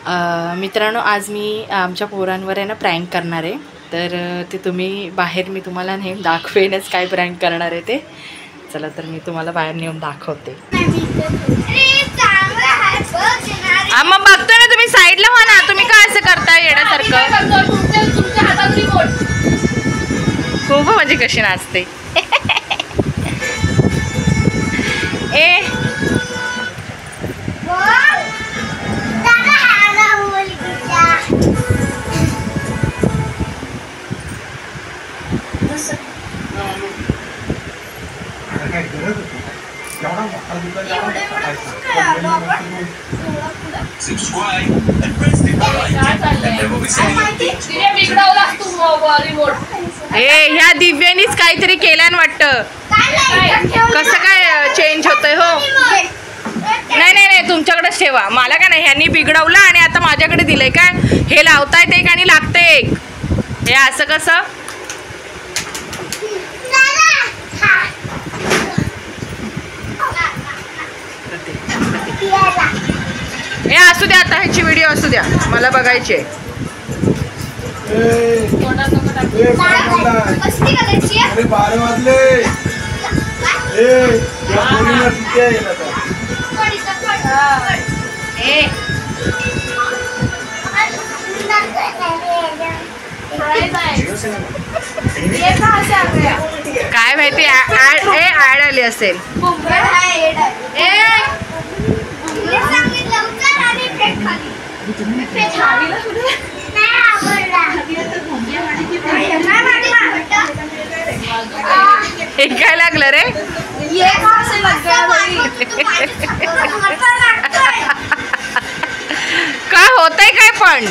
मित्रांनो, आज मी आमच्या पोरांवर आहे ना प्रँक करणार आहे. तर ते तुम्ही बाहेर मी तुम्हाला नेऊन दाखवेनच काय प्रँक करणार आहे ते. चला तर मी तुम्हाला बाहेर नेऊन दाखवते. मग बघतो ना, तुम्ही साईडला व्हा ना. तुम्ही काय असं करताय येण्यासारखं? खूप म्हणजे कशी नाचते. ए ह्या दिव्यानीच काहीतरी केल्यान वाटतं. कसं काय चेंज होतंय? हो नाही नाही नाही, तुमच्याकडेच ठेवा. मला काय नाही, ह्यांनी बिघडवलं आणि आता माझ्याकडे दिलंय. काय हे लावतायत एक आणि लागते एक. हे असं कसं? हे असू द्या, आता ह्याची व्हिडिओ असू द्या, मला बघायची आहे. काय माहिती, ऍड आली असेल. हे काय लागलं रे? काय होतंय काय पण?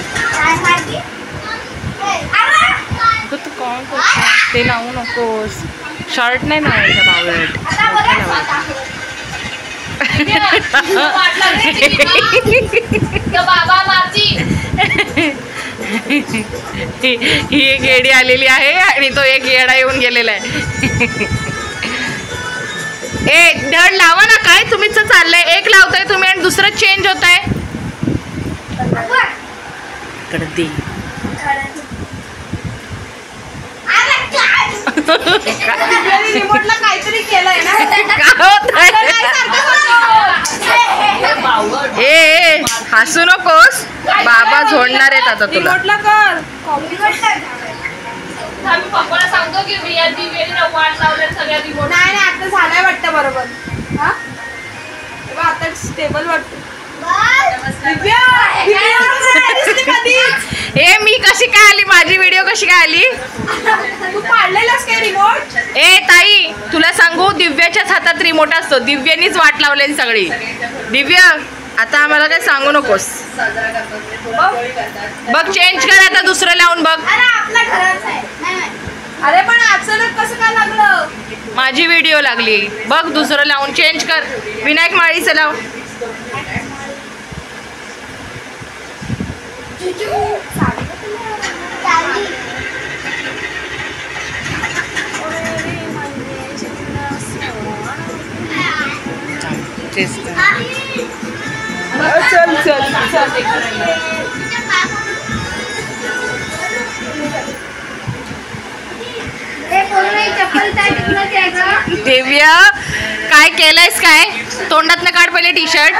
तू कोण ते लावू नकोस. शर्ट नाही लावायचा बावळट. ही एक येडी आलेली आहे आणि तो एक येडा येऊन गेलेला आहे. ए धड लावा ना. काय तुम्हीच चाललंय? एक लावताय तुम्ही आणि दुसरं चेंज होत आहे. काहीतरी केलंय ना. ए हसू नकोस, बाबा झोडणार आहेत आता तुला. पप्पाला सांगतो की वाट लावल्या सगळ्या रिमोट. नाही आता झालंय वाटतं बरोबर. हा आता स्टेबल वाटतं. ए मी कशी काय आली? माझी व्हिडिओ कशी काय आली? तू पाडलेलास काय रिमोट? ए ताई, तुला सांगू, दिव्याच्याच हातात रिमोट असतो. दिव्यानीच वाट लावलेली सगळी. दिव्या, आता आम्हाला काय सांगू नकोस. बघ चेंज कर आता, दुसरं लावून बघ. अरे पण अचानक कसं काय लागलं? माझी व्हिडिओ लागली. बघ दुसरं लावून चेंज कर. विनायक माळीचं लाव. चल चल देव्या, काय केलंयस? काय तोंडात न काढ पहिले टी शर्ट.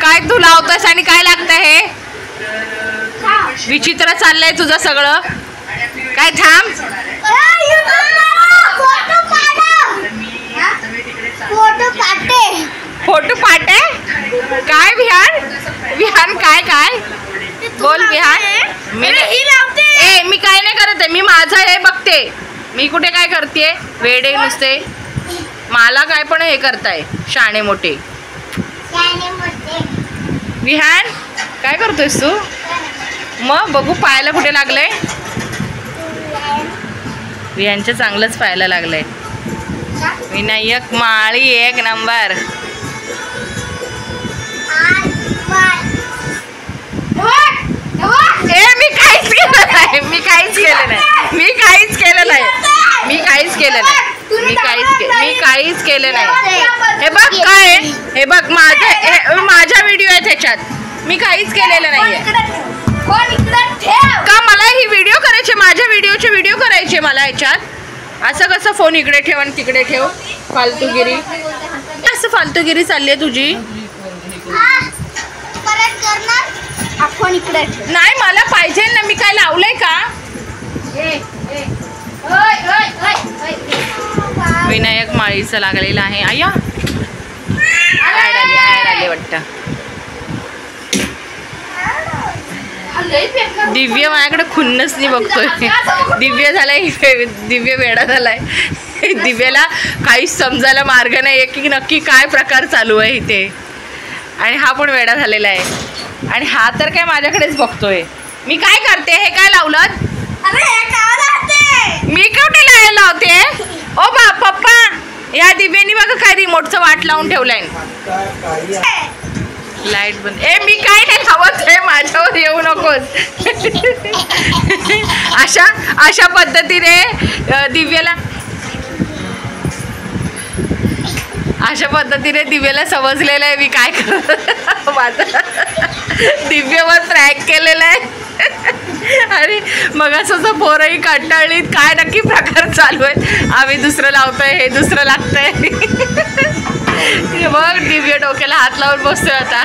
काय तू लावतोस आणि काय लागतं? हे विचित्र चाललंय तुझं सगळं. काय थांब. फोटो पाटे काय? विहान काय काय बोल विहान. मी काय नाही करत आहे. मी माझं हे बघते. मी कुठे काय करते? वेडे नुसते मला काय पण हे करताय शाणे मोठे. विहान काय करतोयस तू? मग बघू पायाला कुठे लागलंय. विहानच्या चांगलंच पायाला लागलंय. विनायक माळी एक नंबर. ए मी काहीच केलं नाही. मी काहीच केलं नाही. मी काहीच केलं नाही. मी काहीच केलं नाही. मी काहीच केलं नाही. हे बघ काय, हे बघ माझा व्हिडिओ आहे त्याच्यात. मी काहीच केलेलं नाहीये. फोन इकडे ठेव. का मला ही व्हिडिओ करायचे, माझ्या व्हिडिओचे व्हिडिओ करायचे मला ह्याच्यात. असं कसं फोन इकडे ठेव आणि तिकडे ठेव, फालतूगिरी. असं फालतूगिरी चालली आहे तुझी. फोन इकडे नाही मला पाहिजे ना, मी काय लावलंय का. विनायक माळीचं लागलेलं आहे. आया ऍड आली वाटतं. दिव्य माझ्याकडे खुन्नसनी बघतोय. दिव्य झालाय, दिव्य वेडा झालाय. दिव्याला काहीच समजायला मार्ग नाही की नक्की काय प्रकार चालू आहे इथे. आणि हा पण वेडा झालेला आहे. आणि हा तर काय माझ्याकडेच बघतोय. मी काय करते, हे काय लावलं. मी कुठे लावायला लावते. ओ बा पप्पा, या दिव्यानी बघा काय रिमोटचं वाट लावून ठेवलाय. लाईट बंद. मी काय नाही लावत आहे, माझ्यावर येऊ नकोस. अशा पद्धतीने दिव्याला समजलेलं आहे मी काय करत. माझं दिव्यावर ट्रॅक केलेलं आहे. आणि मग असं पोरही कंटाळलीत, काय नक्की प्रकार चालू आहे. आम्ही दुसरं लावतोय, हे दुसरं लागतंय. मग दिव्य डोक्याला हात लावून बसतोय आता.